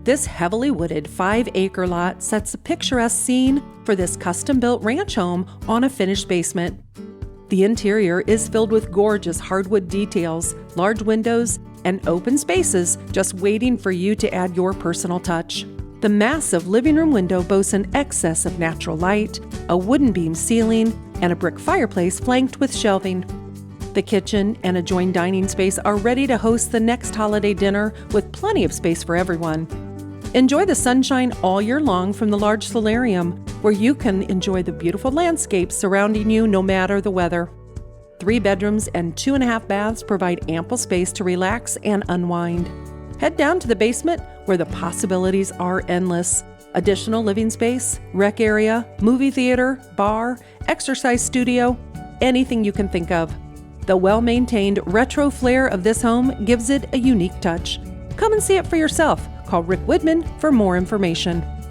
This heavily wooded 5-acre lot sets a picturesque scene for this custom-built ranch home on a finished basement. The interior is filled with gorgeous hardwood details, large windows, and open spaces just waiting for you to add your personal touch. The massive living room window boasts an excess of natural light, a wooden beam ceiling, and a brick fireplace flanked with shelving. The kitchen and adjoined dining space are ready to host the next holiday dinner with plenty of space for everyone. Enjoy the sunshine all year long from the large solarium, where you can enjoy the beautiful landscapes surrounding you no matter the weather. 3 bedrooms and 2.5 baths provide ample space to relax and unwind. Head down to the basement, where the possibilities are endless. Additional living space, rec area, movie theater, bar, exercise studio, anything you can think of. The well-maintained retro flair of this home gives it a unique touch. Come and see it for yourself. Call Rick Widman for more information.